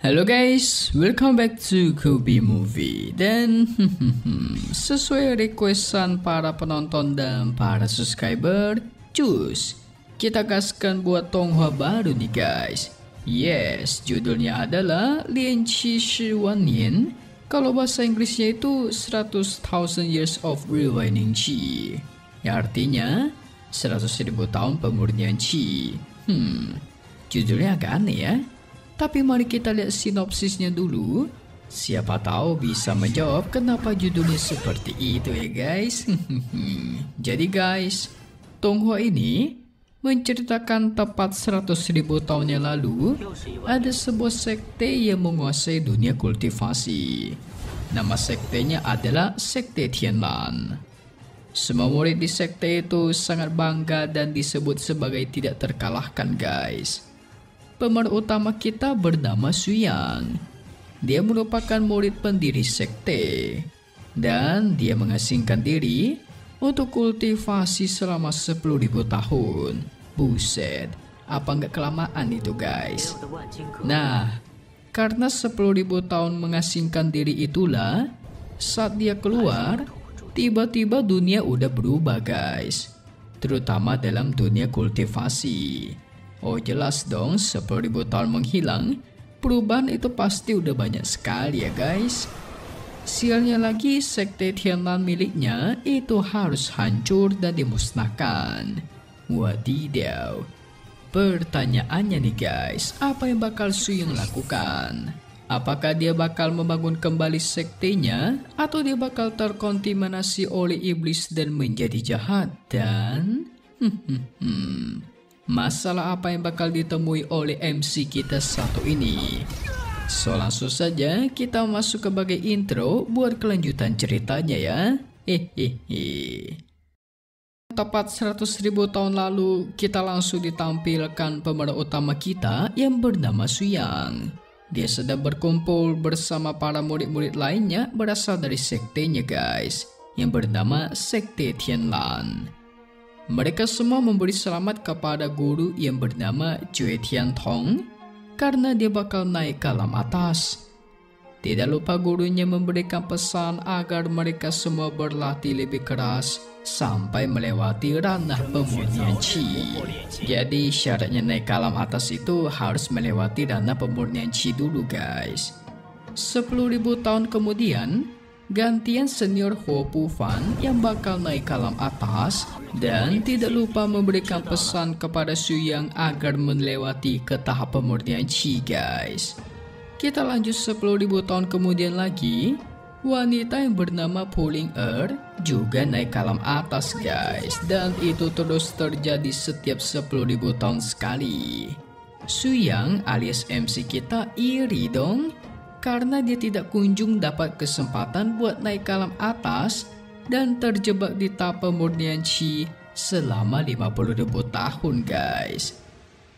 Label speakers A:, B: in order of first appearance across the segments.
A: Halo guys, welcome back to Kobe Movie. Dan sesuai requestan para penonton dan para subscriber, cus, kita gaskan buat Tonghua baru nih guys. Yes, judulnya adalah Lian Qi Shi Wan Nian. Kalau bahasa Inggrisnya itu 100,000 Years of Rewinding Qi, yang artinya 100.000 tahun pemurnian Qi. Judulnya agak aneh ya. Tapi mari kita lihat sinopsisnya dulu. Siapa tahu bisa menjawab kenapa judulnya seperti itu ya guys. Jadi guys, Tonghua ini menceritakan tepat 100.000 tahun yang lalu ada sebuah sekte yang menguasai dunia kultivasi. Nama sektenya adalah Sekte Tianlan. Semua murid di sekte itu sangat bangga dan disebut sebagai tidak terkalahkan guys. Pemeran utama kita bernama Su Yang. Dia merupakan murid pendiri sekte. Dan dia mengasingkan diri untuk kultivasi selama 10.000 tahun. Buset, apa nggak kelamaan itu guys? Nah, karena 10.000 tahun mengasingkan diri itulah, saat dia keluar, tiba-tiba dunia udah berubah guys. Terutama dalam dunia kultivasi. Oh jelas dong, 10.000 tahun menghilang, perubahan itu pasti udah banyak sekali ya guys. Sialnya lagi, sekte Tianlan miliknya itu harus hancur dan dimusnahkan. Wadidaw. Pertanyaannya nih guys, apa yang bakal Su Yang lakukan? Apakah dia bakal membangun kembali sektenya, atau dia bakal terkontaminasi oleh iblis dan menjadi jahat? Dan masalah apa yang bakal ditemui oleh MC kita satu ini? So langsung saja kita masuk ke bagian intro buat kelanjutan ceritanya ya. Tepat 100.000 tahun lalu, kita langsung ditampilkan pemeran utama kita yang bernama Su Yang. Dia sedang berkumpul bersama para murid-murid lainnya berasal dari sektenya guys, yang bernama Sekte Tianlan. Mereka semua memberi selamat kepada guru yang bernama Jue Tiantong karena dia bakal naik ke alam atas. Tidak lupa gurunya memberikan pesan agar mereka semua berlatih lebih keras sampai melewati ranah pemurnian Qi. Jadi syaratnya naik ke alam atas itu harus melewati ranah pemurnian Qi dulu guys. 10.000 tahun kemudian, gantian senior Huo Pufan yang bakal naik ke alam atas dan tidak lupa memberikan pesan kepada Su Yang agar melewati ke tahap pemurnian Qi guys. Kita lanjut 10.000 tahun kemudian lagi, wanita yang bernama Puling juga naik ke alam atas guys, dan itu terus terjadi setiap 10.000 tahun sekali. Su Yang alias MC kita iri dong, karena dia tidak kunjung dapat kesempatan buat naik ke alam atas dan terjebak di tahap pemurnian Qi selama 50.000 tahun guys.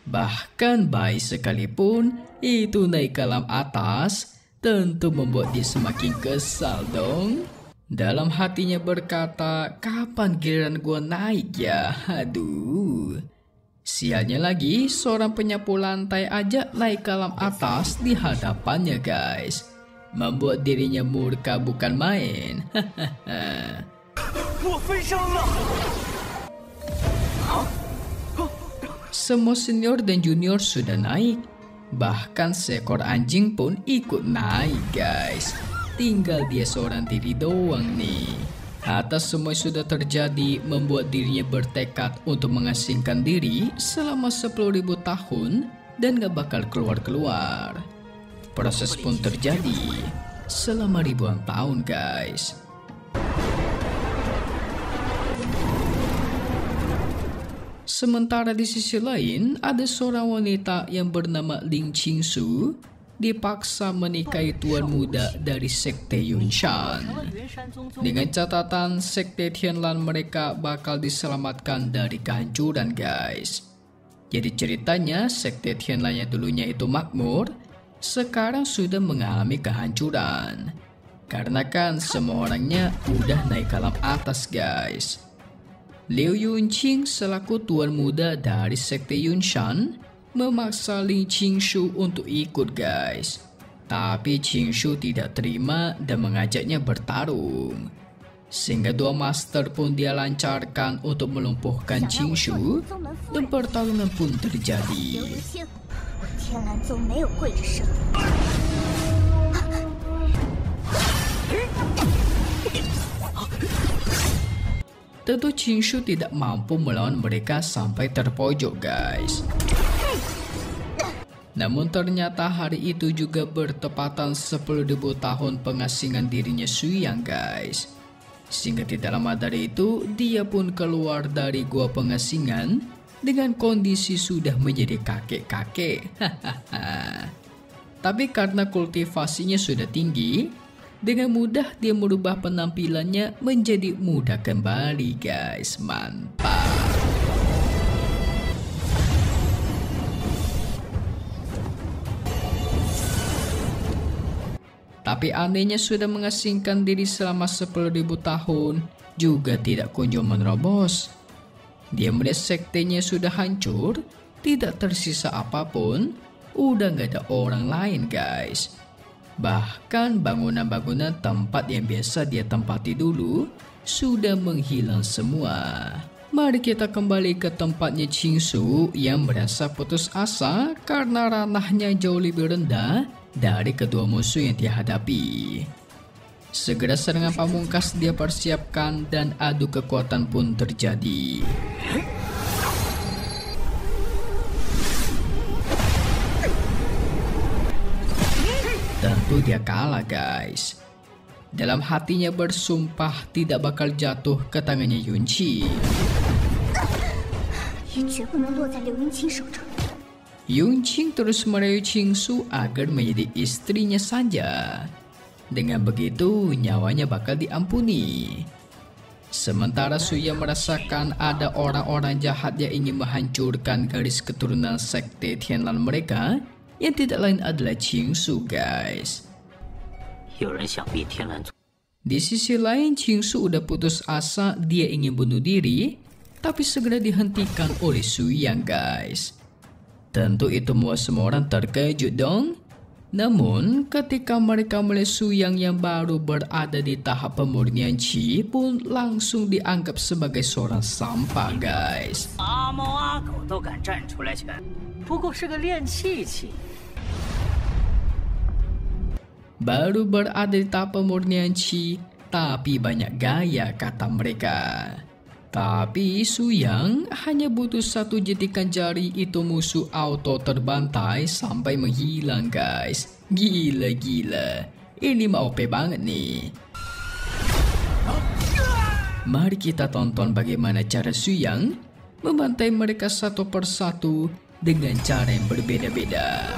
A: Bahkan bayi sekalipun itu naik ke alam atas, tentu membuat dia semakin kesal dong. Dalam hatinya berkata, kapan giliran gua naik ya? Aduh. Sialnya lagi, seorang penyapu lantai aja naik ke alam atas di hadapannya guys. Membuat dirinya murka bukan main. Semua senior dan junior sudah naik. Bahkan seekor anjing pun ikut naik guys. Tinggal dia seorang diri doang nih. Atas semua sudah terjadi membuat dirinya bertekad untuk mengasingkan diri selama 10.000 tahun dan gak bakal keluar-keluar. Proses pun terjadi selama ribuan tahun guys. Sementara di sisi lain, ada seorang wanita yang bernama Ling Qingsu dipaksa menikahi tuan muda dari sekte Yunshan. Dengan catatan sekte Tianlan mereka bakal diselamatkan dari kehancuran guys. Jadi ceritanya sekte Tianlan yang dulunya itu makmur, sekarang sudah mengalami kehancuran. Karena kan semua orangnya udah naik ke alam atas guys. Liu Yunqing selaku tuan muda dari sekte Yunshan memaksa Ling Qingshu untuk ikut guys. Tapi Qingshu tidak terima dan mengajaknya bertarung. Sehingga dua master pun dia lancarkan untuk melumpuhkan Qingshu dan pertarungan pun terjadi. Tentu Qingshu tidak mampu melawan mereka sampai terpojok, guys. Namun ternyata hari itu juga bertepatan 10.000 tahun pengasingan dirinya Shu Yang, guys. Sehingga tidak lama dari itu, dia pun keluar dari gua pengasingan dengan kondisi sudah menjadi kakek-kakek. Tapi karena kultivasinya sudah tinggi, dengan mudah dia merubah penampilannya menjadi muda kembali, guys. Mantap. Tapi anehnya sudah mengasingkan diri selama 10.000 tahun juga tidak kunjung menerobos. Dia melihat sektenya sudah hancur, tidak tersisa apapun, udah gak ada orang lain, guys. Bahkan bangunan-bangunan tempat yang biasa dia tempati dulu sudah menghilang semua. Mari kita kembali ke tempatnya Qingshu yang merasa putus asa karena ranahnya jauh lebih rendah dari kedua musuh yang dihadapi. Segera serangan pamungkas dia persiapkan dan adu kekuatan pun terjadi. Tentu dia kalah, guys. Dalam hatinya bersumpah tidak bakal jatuh ke tangannya Yunqi. Yunqi terus merayu Qingshu agar menjadi istrinya saja. Dengan begitu nyawanya bakal diampuni. Sementara Shu Yang merasakan ada orang-orang jahat yang ingin menghancurkan garis keturunan sekte Tianlan mereka, yang tidak lain adalah Qingshu, guys. Di sisi lain, Qingshu udah putus asa, dia ingin bunuh diri, tapi segera dihentikan oleh Shu Yang, guys. Tentu itu membuat semua orang terkejut dong. Namun, ketika mereka melihat Shu Yang baru berada di tahap pemurnian Qi pun langsung dianggap sebagai seorang sampah, guys. Baru berada di tahap pemurnian Qi, tapi banyak gaya, kata mereka. Tapi Shu Yang hanya butuh satu jentikan jari, itu musuh auto terbantai sampai menghilang, guys. Gila-gila. Ini mau OP banget nih. Mari kita tonton bagaimana cara Shu Yang membantai mereka satu persatu dengan cara yang berbeda-beda.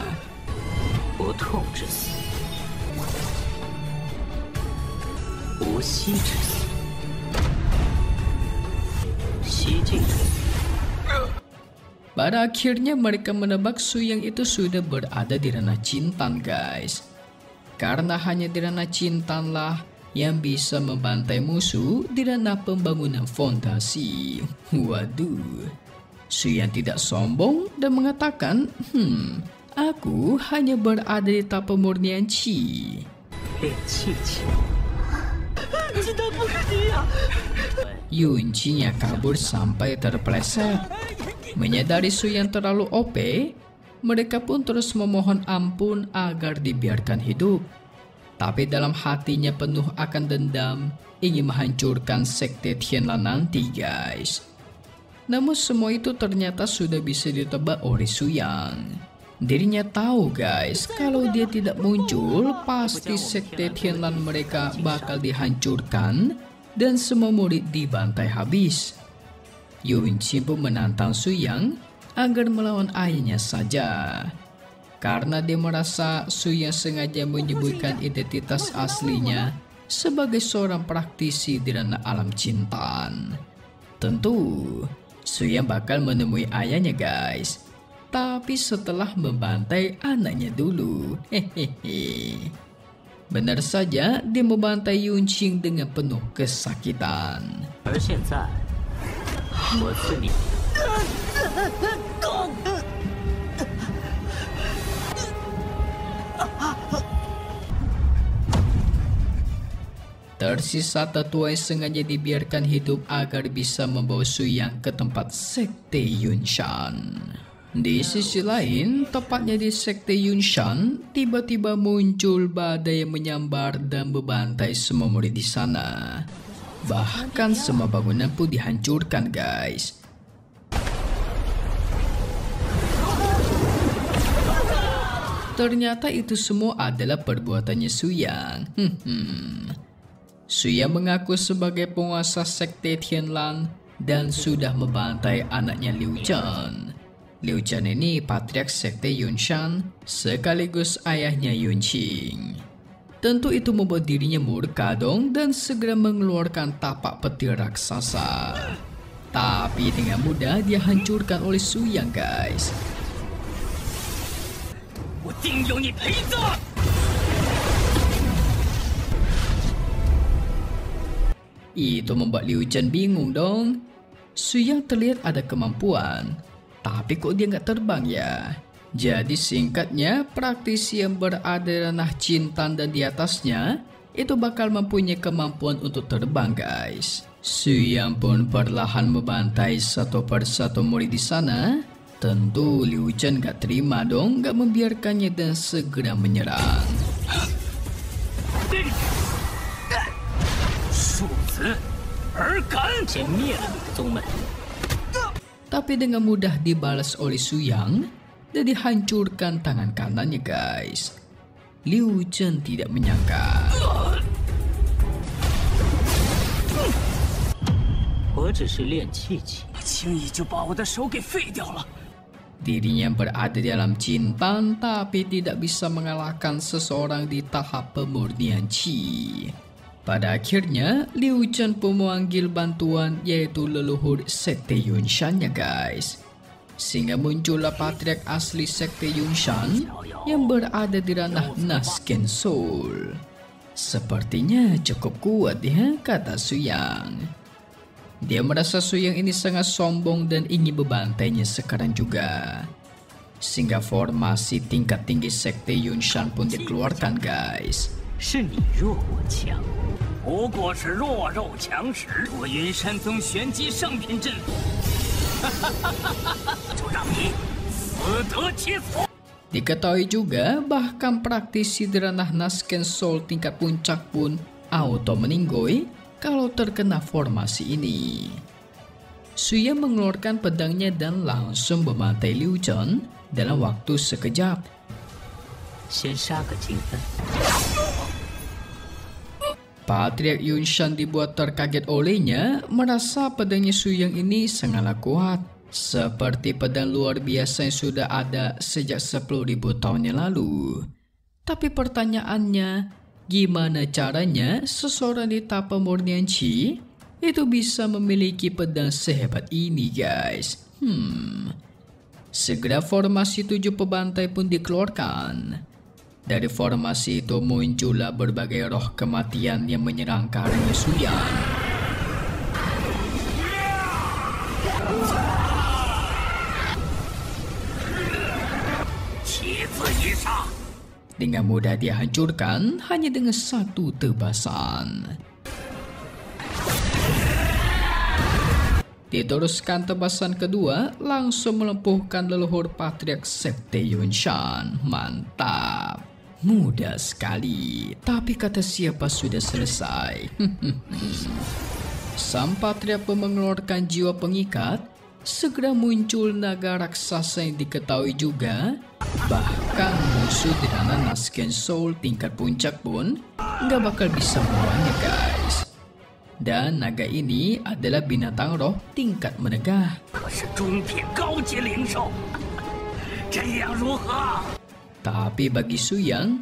A: Pada akhirnya mereka menebak Shu Yang itu sudah berada di ranah Qintan, guys. Karena hanya di ranah Qintan lah yang bisa membantai musuh di ranah pembangunan fondasi. Waduh. Shu Yang tidak sombong dan mengatakan, aku hanya berada di tahap pemurnian Qi. Yunqi-nya kabur sampai terpeleset. Menyadari Shu Yang terlalu OP, mereka pun terus memohon ampun agar dibiarkan hidup. Tapi dalam hatinya penuh akan dendam, ingin menghancurkan sekte Tianlan nanti, guys. Namun semua itu ternyata sudah bisa ditebak oleh Shu Yang. Dirinya tahu, guys, kalau dia tidak muncul, pasti sekte Tianlan mereka bakal dihancurkan dan semua murid dibantai habis. Yunqi pun menantang Shu Yang agar melawan ayahnya saja. Karena dia merasa Shu Yang sengaja menyembunyikan identitas aslinya sebagai seorang praktisi di ranah alam Qintan. Tentu, Shu Yang bakal menemui ayahnya, guys. Tapi setelah membantai anaknya dulu. Hehehe. Benar saja, dia membantai Yunqi dengan penuh kesakitan. Tersisa tetua yang sengaja dibiarkan hidup agar bisa membawa Suyang ke tempat sekte Yunshan. Di sisi lain, tepatnya di sekte Yunshan, tiba-tiba muncul badai yang menyambar dan membantai semua murid di sana. Bahkan semua bangunan pun dihancurkan, guys. Ternyata itu semua adalah perbuatannya Suyang. Suyang mengaku sebagai penguasa sekte Tianlan dan sudah membantai anaknya Liu Chen. Liu Chen ini patriark sekte Yunshan sekaligus ayahnya Yunqing. Tentu itu membuat dirinya murka dong dan segera mengeluarkan tapak petir raksasa. Tapi dengan mudah dia hancurkan oleh Suyang, guys. Itu membuat Liu Chen bingung dong. Suyang terlihat ada kemampuan, tapi kok dia nggak terbang ya? Jadi singkatnya, praktisi yang berada di ranah Jintan dan di atasnya itu bakal mempunyai kemampuan untuk terbang, guys. Suyang pun perlahan membantai satu persatu murid di sana. Tentu Liu Chen gak terima dong, gak membiarkannya dan segera menyerang. Tapi dengan mudah dibalas oleh Suyang dan dihancurkan tangan kanannya, guys. Liu Chen tidak menyangka. Dirinya berada di dalam Jintan tapi tidak bisa mengalahkan seseorang di tahap pemurnian Qi. Pada akhirnya, Liu Chen pun memanggil bantuan yaitu leluhur sekte Yunshan-nya, guys. Sehingga muncullah patriark asli sekte Yunshan yang berada di ranah Nasken Soul. Sepertinya cukup kuat ya, kata Suyang. Dia merasa Suyang ini sangat sombong dan ingin membantainya sekarang juga. Sehingga formasi tingkat tinggi sekte Yunshan pun dikeluarkan, guys. Diketahui juga bahkan praktisi di ranah Nasken Soul tingkat puncak pun auto meninggoy kalau terkena formasi ini. Suyang mengeluarkan pedangnya dan langsung membantai Liu Chen dalam waktu sekejap. Patriark Yunshan dibuat terkaget olehnya, merasa pedangnya Suyang ini sangatlah kuat. Seperti pedang luar biasa yang sudah ada sejak 10.000 tahun yang lalu. Tapi pertanyaannya, gimana caranya seseorang di tahap pemurnian Qi itu bisa memiliki pedang sehebat ini, guys? Segera formasi 7 pebantai pun dikeluarkan. Dari formasi itu muncullah berbagai roh kematian yang menyerang ke arahnya Suyang. Dengan mudah dia hancurkan hanya dengan satu tebasan. Diteruskan tebasan kedua, langsung melumpuhkan leluhur patriark sekte Yunshan. Mantap. Mudah sekali, tapi kata siapa sudah selesai. Sang patriark pun mengeluarkan jiwa pengikat. Segera muncul naga raksasa yang diketahui juga. Bahkan musuh di ranah Nasken Soul tingkat puncak pun nggak bakal bisa melawannya, guys. Dan naga ini adalah binatang roh tingkat menegah. Tapi bagi Suyang,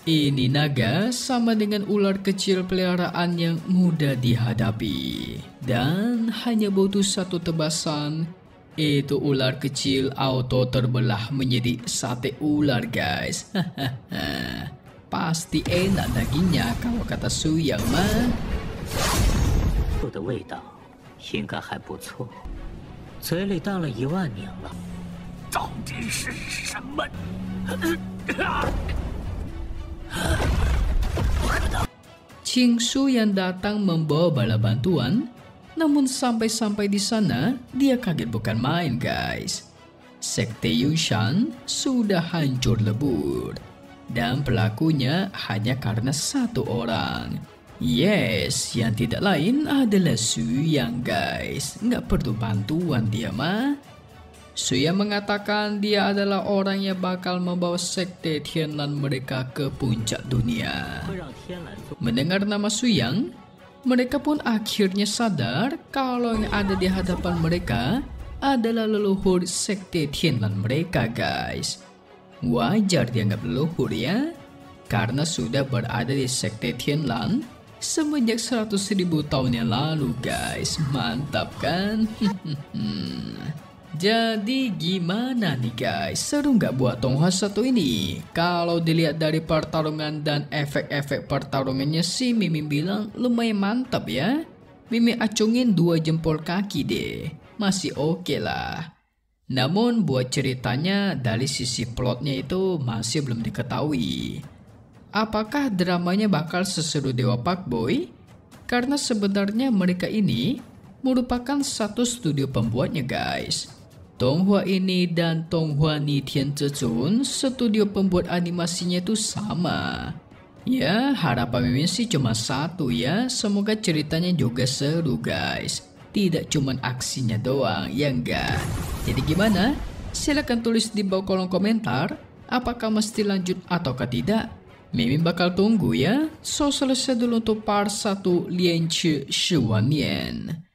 A: ini naga sama dengan ular kecil peliharaan yang mudah dihadapi. Dan hanya butuh satu tebasan, itu ular kecil auto terbelah menjadi sate ular, guys. Pasti enak dagingnya kalau kata Suyang mah. Qingsu yang datang membawa bala bantuan, namun sampai-sampai di sana dia kaget bukan main guys. Sekte Yushan sudah hancur lebur dan pelakunya hanya karena satu orang. Yes, yang tidak lain adalah Su Yang guys. Nggak perlu bantuan dia mah. Su Yang mengatakan dia adalah orang yang bakal membawa sekte Tianlan mereka ke puncak dunia. Mendengar nama Su Yang, mereka pun akhirnya sadar kalau yang ada di hadapan mereka adalah leluhur sekte Tianlan mereka guys. Wajar dianggap leluhur ya, karena sudah berada di sekte Tianlan semenjak 100.000 tahun yang lalu guys. Mantap kan? Jadi gimana nih guys, seru nggak buat Tonghua satu ini? Kalau dilihat dari pertarungan dan efek-efek pertarungannya sih Mimin bilang lumayan mantap ya. Mimin acungin 2 jempol kaki deh, masih oke lah. Namun buat ceritanya dari sisi plotnya itu masih belum diketahui. Apakah dramanya bakal seseru Dewa Pak Boy? Karena sebenarnya mereka ini merupakan satu studio pembuatnya guys. Tonghua ini dan Tonghua Nitian Zezun, studio pembuat animasinya itu sama. Ya, harapan Mimin sih cuma satu ya, semoga ceritanya juga seru guys. Tidak cuma aksinya doang, ya enggak? Jadi gimana? Silahkan tulis di bawah kolom komentar, apakah mesti lanjut ataukah tidak? Mimin bakal tunggu ya. So selesai dulu untuk part 1 Lian Chi Shi Wan Nian.